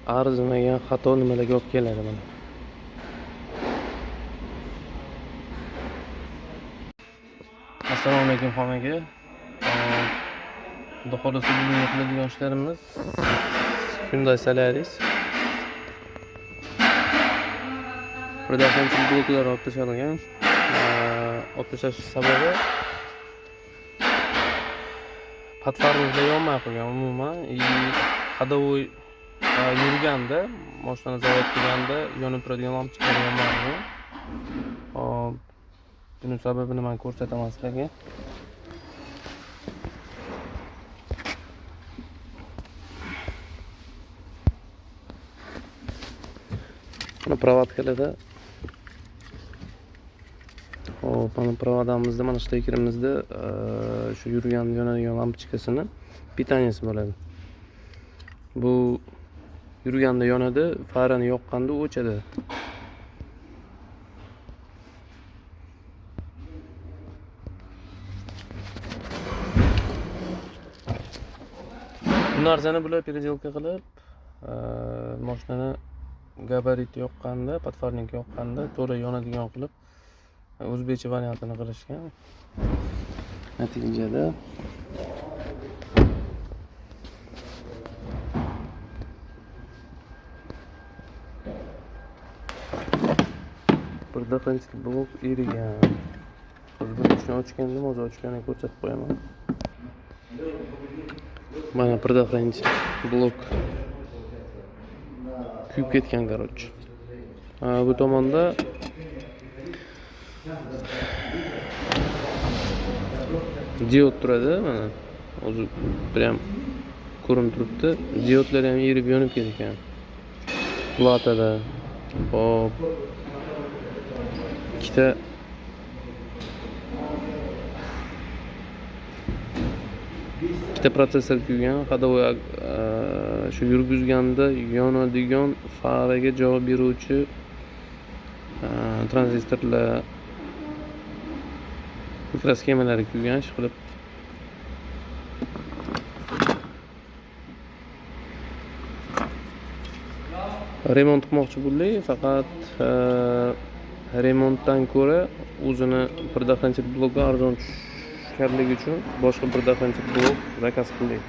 arzimagan xato nimalarga olib keladi mana. Assalomu alaykum hammaga. Xudo xolasa bugun qiladigan ishlarimiz Hyundai Solaris. Burada qancha bloklar olib tashlangan. Olib tashlash sababi platformaga yonmay qolgan umuman. Hadovoy yurganda, mashinani zavod qilganda yonib turadigan lampochkalar yonmaydi. Buning sababini men ko'rsataman sizlarga. Mana provodkalarda mana provodamizda mana shu tekirimizda shu yurgan yonadigan lampochkasini pitanyasi bo'ladi. Bu yurganda yonadi, farani yoqqanda o'chadi. Bu narsani bular переделка qilib, mashinani gabariti yoqqanda, platformga yoqqanda to'g'ri yonadigan qilib o'zbekcha variantini qilishgan. Natijada burada qancha blok erigan. Buni ishni ochgandim, o'zi ochganini ko'rsatib qo'yaman. Mana burada qancha blok kuyib ketgan, короче. Bu tomonda diod turadi, mana o'zi prям ko'rinib turibdi. Diodlar ham erib yonib ketgan. Platada hop ikkita protsessor kuygan. Hadovoy shu yurgizganda yonadigan faraga javob beruvchi tranzistorlar mikroskemalari kuygan ish qilib. Remont qilmoqchi bo'ldik, faqat remontdan ko'ra o'zini bir daqiqanchalik blokga arzon tushganligi uchun boshqa bir daqiqanchalik blok zakaz qildik.